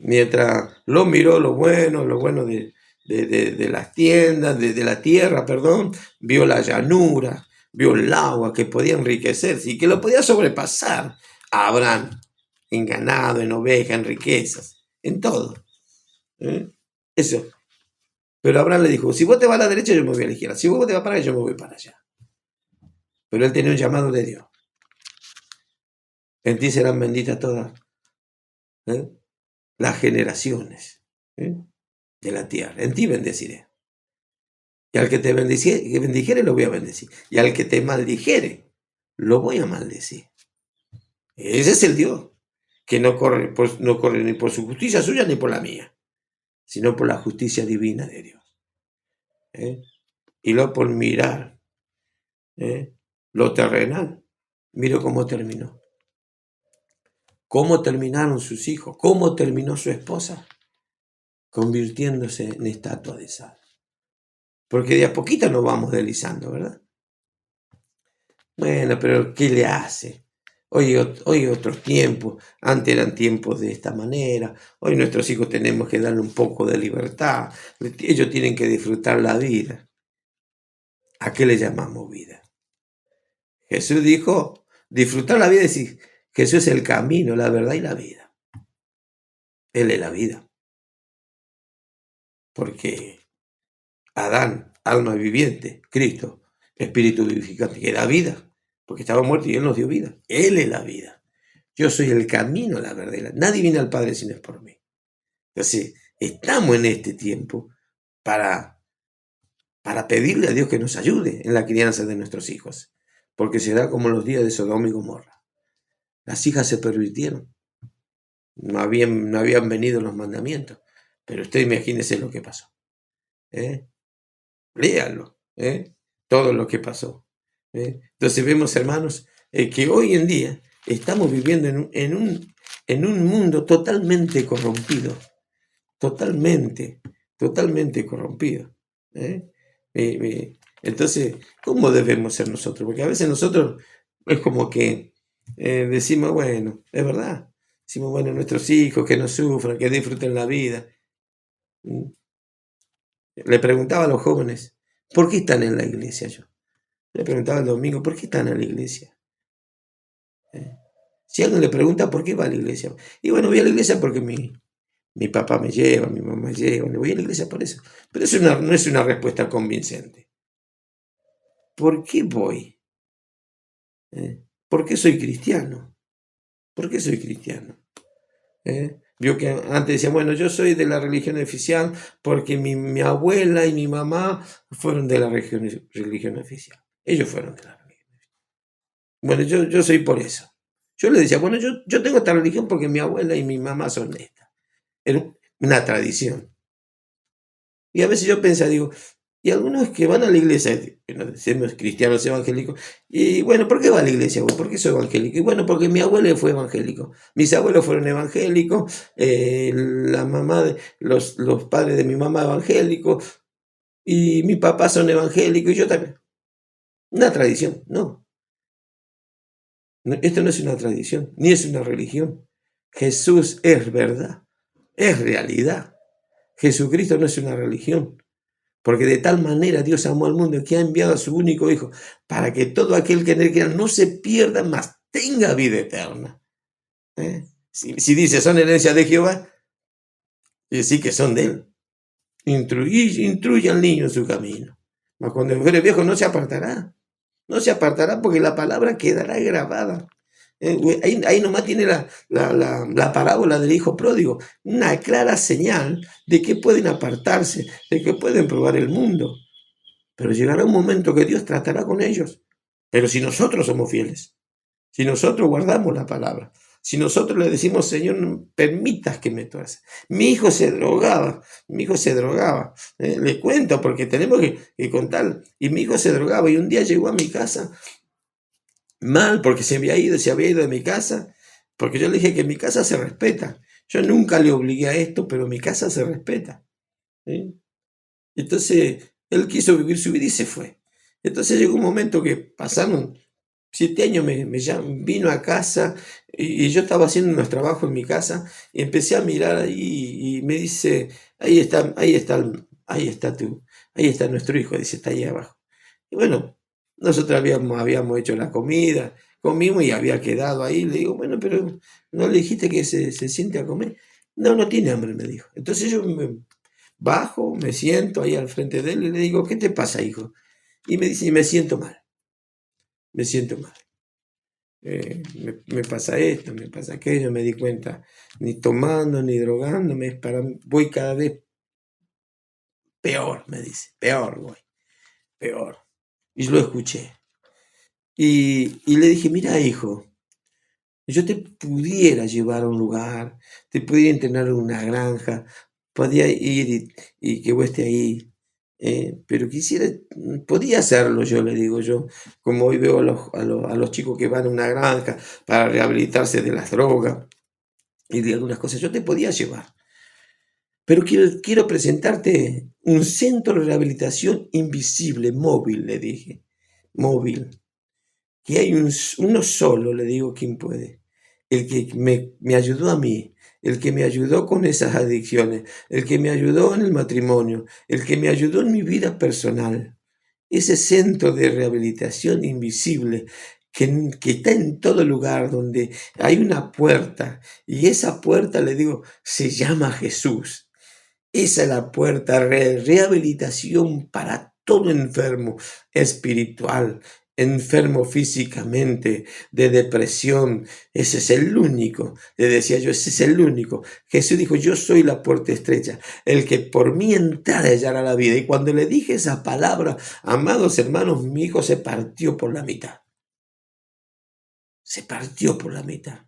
Mientras lo miró lo bueno de las tiendas, de la tierra, perdón, vio la llanura, vio el agua que podía enriquecerse y que lo podía sobrepasar a Abraham en ganado, en ovejas, en riquezas, en todo. ¿Eh? Eso. Pero Abraham le dijo, si vos te vas a la derecha, yo me voy a la izquierda. Si vos te vas para allá, yo me voy para allá. Pero él tenía un llamado de Dios. En ti serán benditas todas, ¿eh?, las generaciones, ¿eh?, de la tierra. En ti bendeciré. Y al que te bendijere, lo voy a bendecir. Y al que te maldijere, lo voy a maldecir. Ese es el Dios, que no corre ni por su justicia suya ni por la mía, sino por la justicia divina de Dios. ¿Eh? Y no por mirar, ¿eh?, lo terrenal. Miro cómo terminó. Cómo terminaron sus hijos. Cómo terminó su esposa. Convirtiéndose en estatua de sal. Porque de a poquito nos vamos deslizando, ¿verdad? Bueno, pero ¿qué le hace? Hoy otros tiempos, antes eran tiempos de esta manera, hoy nuestros hijos tenemos que darle un poco de libertad, ellos tienen que disfrutar la vida. ¿A qué le llamamos vida? Jesús dijo, disfrutar la vida, es decir, Jesús es el camino, la verdad y la vida. Él es la vida. Porque Adán, alma viviente, Cristo, espíritu vivificante, que da vida, porque estaba muerto y Él nos dio vida. Él es la vida. Yo soy el camino, la verdad. Nadie viene al Padre si no es por mí. Entonces, estamos en este tiempo para pedirle a Dios que nos ayude en la crianza de nuestros hijos, porque será como los días de Sodoma y Gomorra. Las hijas se pervirtieron, no habían venido los mandamientos, pero usted imagínese lo que pasó. Léalo, todo lo que pasó. Entonces vemos, hermanos, que hoy en día estamos viviendo en un mundo totalmente corrompido, totalmente corrompido. Entonces, ¿cómo debemos ser nosotros? Porque a veces nosotros es como que decimos, bueno, es verdad, decimos, bueno, nuestros hijos que no sufran, que disfruten la vida. Le preguntaba a los jóvenes, ¿por qué están en la iglesia yo? Le preguntaba el domingo, ¿por qué están en la iglesia? Si alguien le pregunta, ¿por qué va a la iglesia? Y bueno, voy a la iglesia porque mi papá me lleva, mi mamá me lleva, le voy a la iglesia por eso. Pero eso no es una respuesta convincente. ¿Por qué voy? ¿Por qué soy cristiano? ¿Por qué soy cristiano? Vio que antes decía, bueno, yo soy de la religión oficial porque mi abuela y mi mamá fueron de la religión oficial. Ellos fueron de la religión oficial. Bueno, yo soy por eso. Yo le decía, bueno, yo tengo esta religión porque mi abuela y mi mamá son de esta. Era una tradición. Y a veces yo pensaba, digo, y algunos que van a la iglesia, decimos cristianos evangélicos, y bueno, ¿por qué va a la iglesia? ¿Por qué soy evangélico? Y bueno, porque mi abuelo fue evangélico, mis abuelos fueron evangélicos, la mamá, los padres de mi mamá evangélicos, y mi papá son evangélicos, y yo también. Una tradición, no. Esto no es una tradición, ni es una religión. Jesús es verdad, es realidad. Jesucristo no es una religión. Porque de tal manera Dios amó al mundo que ha enviado a su único Hijo para que todo aquel que en él crea no se pierda, mas tenga vida eterna. Si dice son herencia de Jehová, y sí que son de él. Instruye al niño en su camino. Mas cuando fuere viejo no se apartará. No se apartará porque la palabra quedará grabada. Ahí nomás tiene la parábola del hijo pródigo, una clara señal de que pueden apartarse, de que pueden probar el mundo. Pero llegará un momento que Dios tratará con ellos. Pero si nosotros somos fieles, si nosotros guardamos la palabra, si nosotros le decimos, Señor, no permitas que me tuerza. Mi hijo se drogaba, le cuento porque tenemos que contar. Y mi hijo se drogaba y un día llegó a mi casa mal porque se había ido de mi casa, porque yo le dije que mi casa se respeta. Yo nunca le obligué a esto, pero mi casa se respeta. Entonces, él quiso vivir su vida y se fue. Entonces llegó un momento que pasaron 7 años vino a casa y yo estaba haciendo unos trabajos en mi casa y empecé a mirar ahí y me dice, ahí está nuestro hijo, dice, está ahí abajo. Y bueno, nosotros habíamos hecho la comida, comimos y había quedado ahí. Le digo, bueno, pero ¿no le dijiste que se siente a comer? No, no tiene hambre, me dijo. Entonces yo me bajo, me siento ahí al frente de él y le digo, ¿qué te pasa, hijo? Y me dice, me siento mal, me siento mal. Me pasa esto, me pasa aquello, me di cuenta, ni tomando ni drogándome, voy cada vez peor, me dice, peor voy, peor. Y lo escuché. Y le dije, mira, hijo, yo te pudiera llevar a un lugar, te pudiera entrenar en una granja, podía ir y que vos estés ahí, pero podía hacerlo yo, le digo yo, como hoy veo a los chicos que van a una granja para rehabilitarse de las drogas y de algunas cosas, yo te podía llevar, pero quiero presentarte un centro de rehabilitación invisible, móvil, le dije, móvil, que hay uno solo, le digo, ¿quién puede? El que me ayudó a mí, el que me ayudó con esas adicciones, el que me ayudó en el matrimonio, el que me ayudó en mi vida personal. Ese centro de rehabilitación invisible que está en todo lugar donde hay una puerta y esa puerta, le digo, se llama Jesús. Esa es la puerta de rehabilitación para todo enfermo espiritual, enfermo físicamente, de depresión. Ese es el único, le decía yo, ese es el único. Jesús dijo, yo soy la puerta estrecha, el que por mí entrara hallará la vida. Y cuando le dije esa palabra, amados hermanos, mi hijo se partió por la mitad. Se partió por la mitad.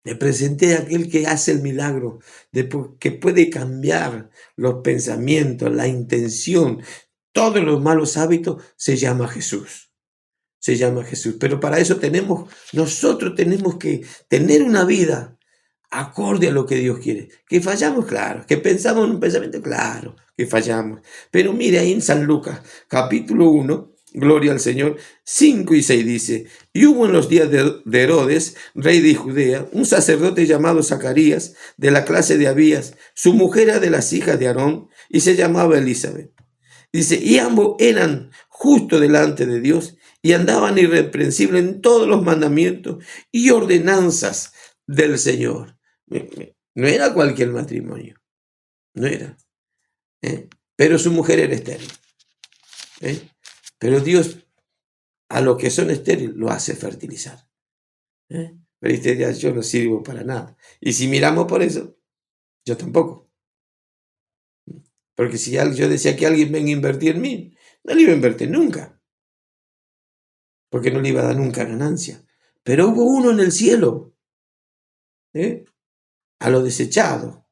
Le presenté a aquel que hace el milagro, que puede cambiar los pensamientos, la intención, todos los malos hábitos, se llama Jesús. Se llama Jesús. Pero para eso nosotros tenemos que tener una vida acorde a lo que Dios quiere. Que fallamos, claro. Que pensamos en un pensamiento, claro, que fallamos. Pero mire ahí en San Lucas, capítulo 1, gloria al Señor, 5 y 6 dice, y hubo en los días de Herodes, rey de Judea, un sacerdote llamado Zacarías, de la clase de Abías, su mujer era de las hijas de Aarón, y se llamaba Elizabeth. Dice, y ambos eran justos delante de Dios, y andaban irreprensibles en todos los mandamientos y ordenanzas del Señor. No era cualquier matrimonio, no era. Pero su mujer era estéril. Pero Dios a los que son estériles lo hace fertilizar. Pero usted dirá, yo no sirvo para nada. Y si miramos por eso, yo tampoco. Porque si yo decía que alguien venga a invertir en mí, no le iba a invertir nunca. Porque no le iba a dar nunca ganancia. Pero hubo uno en el cielo, a lo desechado,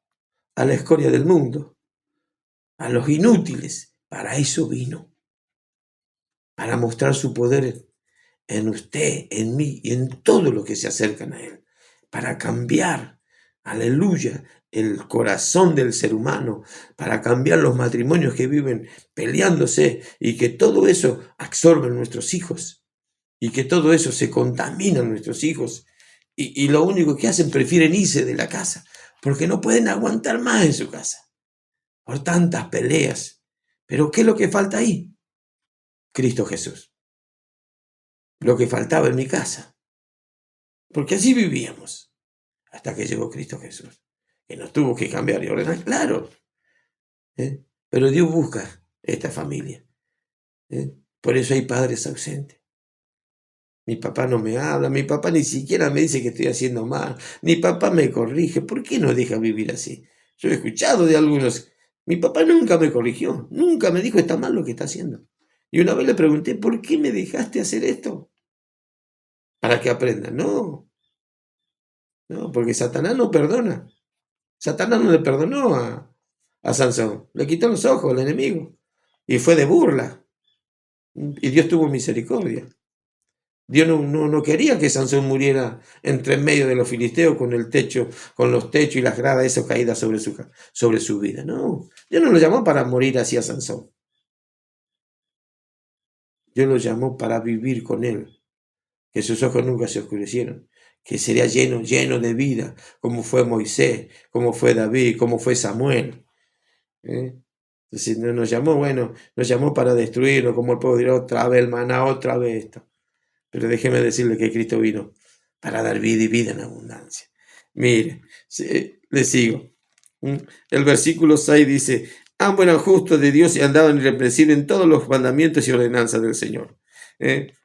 a la escoria del mundo, a los inútiles. Para eso vino. Para mostrar su poder en usted, en mí y en todos los que se acercan a Él, para cambiar, aleluya, el corazón del ser humano, para cambiar los matrimonios que viven peleándose y que todo eso absorbe en nuestros hijos y que todo eso se contamina en nuestros hijos y lo único que hacen prefieren irse de la casa porque no pueden aguantar más en su casa por tantas peleas. Pero ¿qué es lo que falta ahí? Cristo Jesús. Lo que faltaba en mi casa. Porque así vivíamos, hasta que llegó Cristo Jesús, que nos tuvo que cambiar y ordenar, claro. Pero Dios busca esta familia. Por eso hay padres ausentes. Mi papá no me habla, mi papá ni siquiera me dice que estoy haciendo mal, mi papá me corrige. ¿Por qué no deja vivir así? Yo he escuchado de algunos, mi papá nunca me corrigió, nunca me dijo está mal lo que está haciendo. Y una vez le pregunté, ¿por qué me dejaste hacer esto? Para que aprenda. No, porque Satanás no perdona. Satanás no le perdonó a Sansón, le quitó los ojos al enemigo y fue de burla. Y Dios tuvo misericordia. Dios no quería que Sansón muriera entre medio de los filisteos con los techos y las gradas esas caídas sobre su vida. No, Dios no lo llamó para morir así a Sansón. Dios lo llamó para vivir con él, que sus ojos nunca se oscurecieron, que sería lleno de vida, como fue Moisés, como fue David, como fue Samuel. ¿eh? Entonces no nos llamó, bueno, nos llamó para destruirnos, como el pueblo dirá otra vez el maná, otra vez esto. Pero déjeme decirle que Cristo vino para dar vida y vida en abundancia. Mire, le sigo. El versículo 6 dice, ambos eran justos de Dios y andaban irreprensibles en todos los mandamientos y ordenanzas del Señor.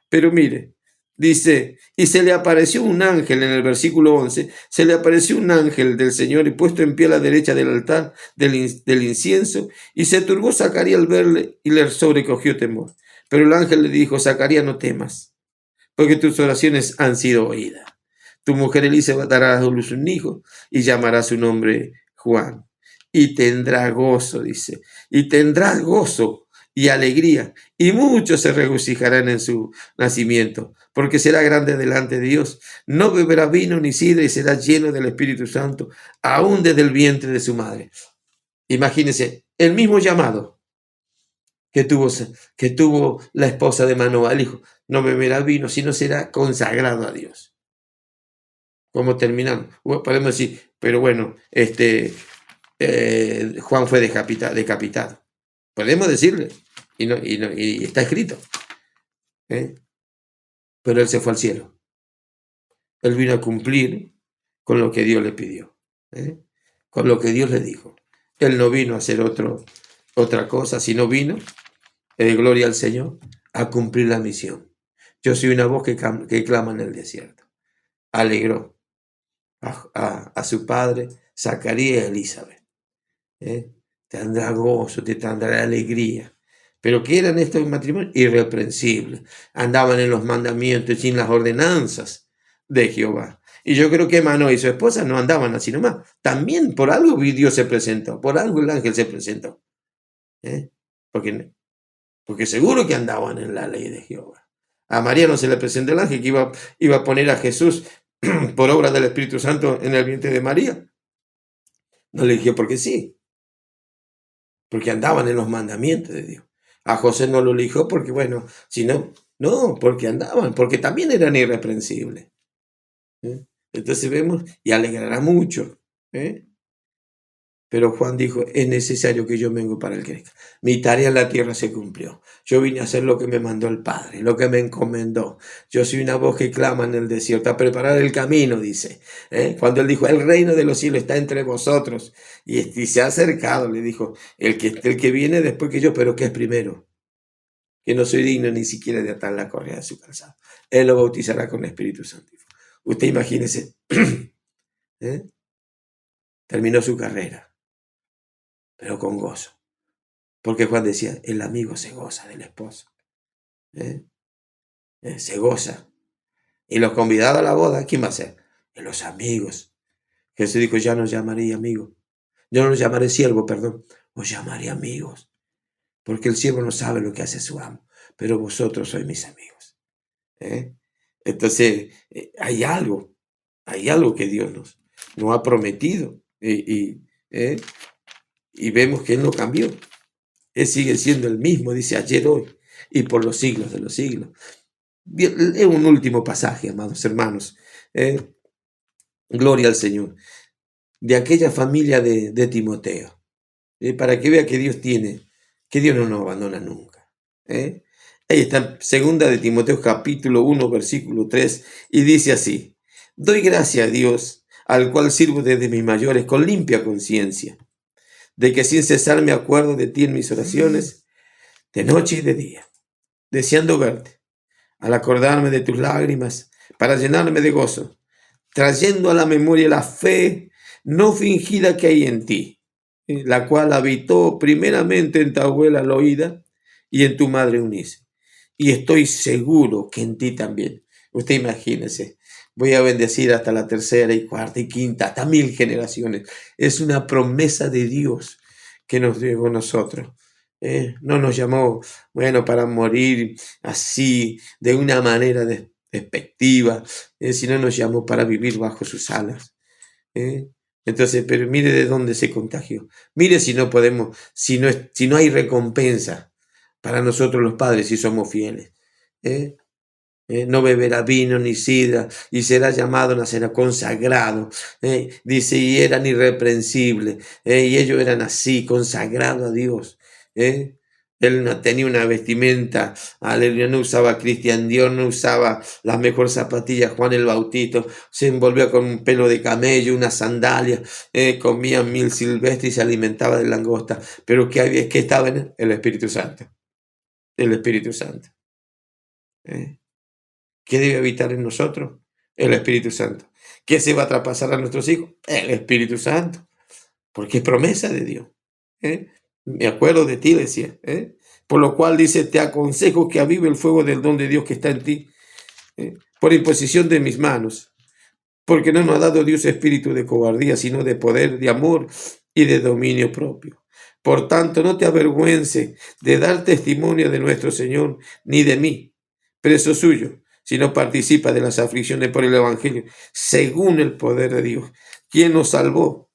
Pero mire, dice, y se le apareció un ángel en el versículo 11, se le apareció un ángel del Señor y puesto en pie a la derecha del altar del incienso, y se turbó Zacarías al verle y le sobrecogió temor. Pero el ángel le dijo, Zacarías, no temas, porque tus oraciones han sido oídas. Tu mujer Elizabeth dará a luz un hijo y llamará su nombre Juan. Y tendrá gozo, dice, y tendrá gozo y alegría, y muchos se regocijarán en su nacimiento, porque será grande delante de Dios. No beberá vino ni sidra y será lleno del Espíritu Santo, aún desde el vientre de su madre. Imagínense, el mismo llamado que tuvo la esposa de Manoah, el hijo, no beberá vino, sino será consagrado a Dios. ¿Cómo terminamos? Podemos decir, pero bueno, Juan fue decapitado. Podemos decirle, y está escrito. Pero él se fue al cielo. Él vino a cumplir con lo que Dios le pidió, con lo que Dios le dijo. Él no vino a hacer otra cosa, sino vino, gloria al Señor, a cumplir la misión. Yo soy una voz que clama en el desierto. Alegró a su padre, Zacarías y Elizabeth. Tendrá gozo, te tendrá alegría. Pero ¿qué eran estos matrimonios? Irreprensibles. Andaban en los mandamientos y en las ordenanzas de Jehová. Y yo creo que Manoah y su esposa no andaban así nomás. También por algo Dios se presentó, por algo el ángel se presentó. Porque seguro que andaban en la ley de Jehová. A María no se le presentó el ángel que iba a poner a Jesús por obra del Espíritu Santo en el vientre de María. No le eligió porque sí, porque andaban en los mandamientos de Dios. A José no lo eligió porque, bueno, no, porque andaban, porque también eran irreprensibles. Entonces vemos, y alegrará mucho. Pero Juan dijo, es necesario que yo venga para el crezca. Mi tarea en la tierra se cumplió. Yo vine a hacer lo que me mandó el Padre, lo que me encomendó. Yo soy una voz que clama en el desierto, a preparar el camino, dice. Cuando él dijo, el reino de los cielos está entre vosotros. Y se ha acercado, le dijo, el que viene después que yo, pero que es primero. Que no soy digno ni siquiera de atar la correa de su calzado. Él lo bautizará con el Espíritu Santo. Usted imagínese, terminó su carrera, pero con gozo. Porque Juan decía, el amigo se goza del esposo. Se goza. Y los convidados a la boda, ¿quién va a ser? Los amigos. Jesús dijo, ya no llamaré amigo. Yo no los llamaré siervo, perdón. Os llamaré amigos. Porque el siervo no sabe lo que hace su amo. Pero vosotros sois mis amigos. Entonces, hay algo que Dios nos ha prometido. Y vemos que Él no cambió. Él sigue siendo el mismo, dice ayer, hoy y por los siglos de los siglos. Es un último pasaje, amados hermanos. Gloria al Señor. De aquella familia de Timoteo. Para que vea que Dios no nos abandona nunca. Ahí está, segunda de Timoteo, capítulo 1, versículo 3, y dice así: doy gracias a Dios, al cual sirvo desde mis mayores con limpia conciencia, de que sin cesar me acuerdo de ti en mis oraciones, de noche y de día, deseando verte, al acordarme de tus lágrimas, para llenarme de gozo, trayendo a la memoria la fe no fingida que hay en ti, la cual habitó primeramente en tu abuela Loída y en tu madre Eunice. Y estoy seguro que en ti también. Usted imagínese, voy a bendecir hasta la tercera y cuarta y quinta, hasta 1000 generaciones. Es una promesa de Dios que nos dio a nosotros. No nos llamó, bueno, para morir así, de una manera despectiva, sino nos llamó para vivir bajo sus alas. Entonces, pero mire de dónde se contagió. Mire si no podemos, si no hay recompensa para nosotros los padres si somos fieles. No beberá vino ni sidra, y será llamado, nacerá consagrado. Dice, y eran irreprensibles, y ellos eran así, consagrados a Dios. Él no tenía una vestimenta, aleluya, no usaba Cristian Dior, no usaba las mejores zapatillas, Juan el Bautista, se envolvía con un pelo de camello, una sandalia, comía miel silvestre y se alimentaba de langosta. Pero ¿qué estaba en él? El Espíritu Santo. El Espíritu Santo. ¿Qué debe habitar en nosotros? El Espíritu Santo. ¿Qué se va a traspasar a nuestros hijos? El Espíritu Santo. Porque es promesa de Dios. Me acuerdo de ti, decía. Por lo cual dice, te aconsejo que avive el fuego del don de Dios que está en ti, por imposición de mis manos. Porque no nos ha dado Dios espíritu de cobardía, sino de poder, de amor y de dominio propio. Por tanto, no te avergüences de dar testimonio de nuestro Señor, ni de mí, preso suyo, sino participa de las aflicciones por el Evangelio, según el poder de Dios, quien nos salvó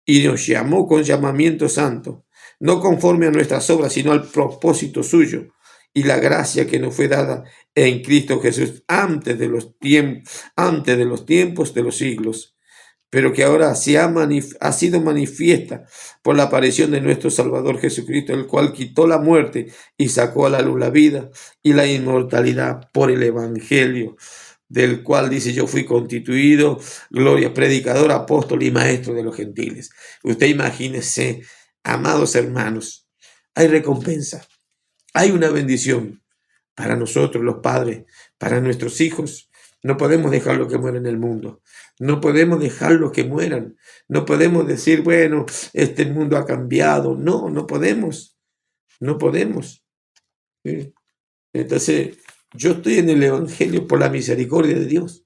y nos llamó con llamamiento santo, no conforme a nuestras obras, sino al propósito suyo y la gracia que nos fue dada en Cristo Jesús antes de los tiempos de los siglos, pero que ahora ha sido manifiesta por la aparición de nuestro Salvador Jesucristo, el cual quitó la muerte y sacó a la luz la vida y la inmortalidad por el Evangelio, del cual dice, yo fui constituido, gloria, predicador, apóstol y maestro de los gentiles. Usted imagínese, amados hermanos, hay recompensa, hay una bendición para nosotros los padres, para nuestros hijos. No podemos dejarlo que muera en el mundo. No podemos dejarlo que mueran. No podemos decir, bueno, este mundo ha cambiado. No, no podemos. No podemos. Entonces, yo estoy en el Evangelio por la misericordia de Dios.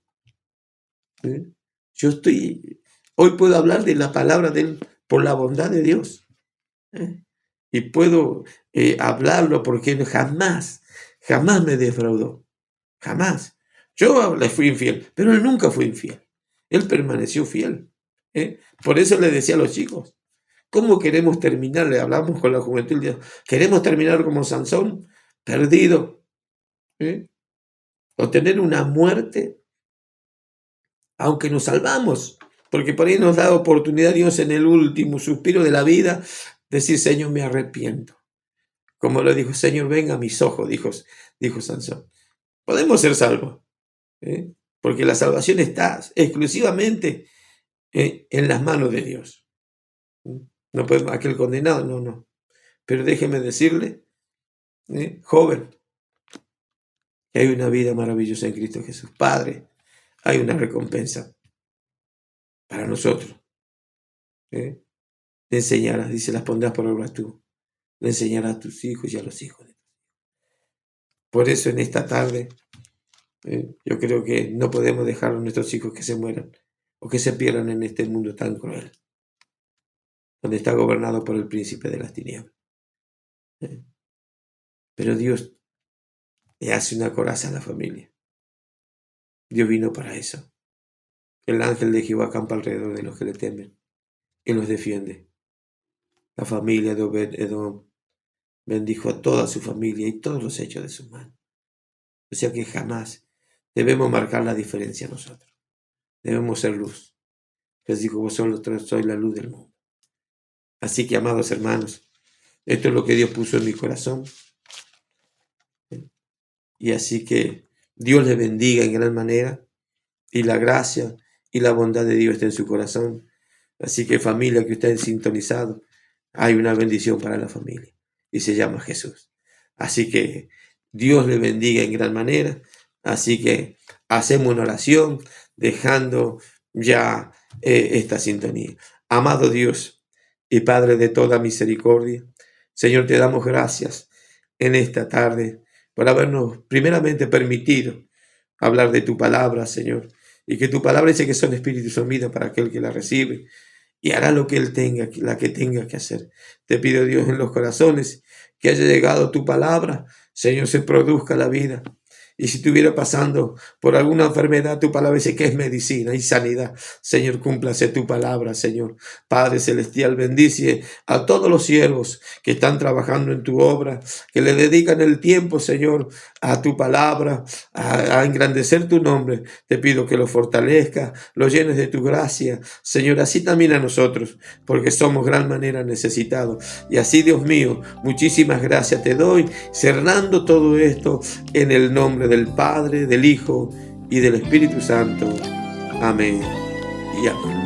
Hoy puedo hablar de la palabra de Él por la bondad de Dios. Y puedo hablarlo porque jamás me defraudó. Jamás. Yo le fui infiel, pero Él nunca fue infiel. Él permaneció fiel. Por eso le decía a los chicos, ¿cómo queremos terminar? Le hablamos con la juventud. ¿Queremos terminar como Sansón? Perdido. O tener una muerte, aunque nos salvamos. Porque por ahí nos da oportunidad Dios en el último suspiro de la vida, decir, Señor, me arrepiento. Como lo dijo, Señor, venga a mis ojos, dijo Sansón. Podemos ser salvos, porque la salvación está exclusivamente en las manos de Dios. No podemos, aquel condenado, no. Pero déjeme decirle, joven, que hay una vida maravillosa en Cristo Jesús. Padre, hay una recompensa para nosotros. Le enseñarás, dice, las pondrás por obra tú. Le enseñarás a tus hijos y a los hijos de tus hijos. Por eso en esta tarde, yo creo que no podemos dejar a nuestros hijos que se mueran o que se pierdan en este mundo tan cruel, donde está gobernado por el príncipe de las tinieblas. Pero Dios le hace una coraza a la familia. Dios vino para eso. El ángel de Jehová acampa alrededor de los que le temen y los defiende. La familia de Obed-Edom bendijo a toda su familia y todos los hechos de su mano. O sea que jamás debemos marcar la diferencia nosotros. Debemos ser luz. Les digo, vosotros sois la luz del mundo. Así que, amados hermanos, esto es lo que Dios puso en mi corazón. Y así que Dios les bendiga en gran manera y la gracia y la bondad de Dios está en su corazón. Así que, familia que ustedes han sintonizado, hay una bendición para la familia y se llama Jesús. Así que Dios les bendiga en gran manera. Así que hacemos una oración dejando ya esta sintonía. Amado Dios y Padre de toda misericordia, Señor, te damos gracias en esta tarde por habernos primeramente permitido hablar de tu palabra, Señor, y que tu palabra dice que son espíritus, son vida para aquel que la recibe y hará lo que él tenga, la que tenga que hacer. Te pido, Dios, en los corazones que haya llegado tu palabra, Señor, se produzca la vida. Y si estuviera pasando por alguna enfermedad, tu palabra dice que es medicina y sanidad. Señor, cúmplase tu palabra, Señor. Padre Celestial, bendice a todos los siervos que están trabajando en tu obra, que le dedican el tiempo, Señor, a tu palabra, a engrandecer tu nombre. Te pido que lo fortalezcas, lo llenes de tu gracia, Señor, así también a nosotros, porque somos gran manera necesitados. Y así, Dios mío, muchísimas gracias te doy, cerrando todo esto en el nombre del Padre, del Hijo y del Espíritu Santo. Amén y amén.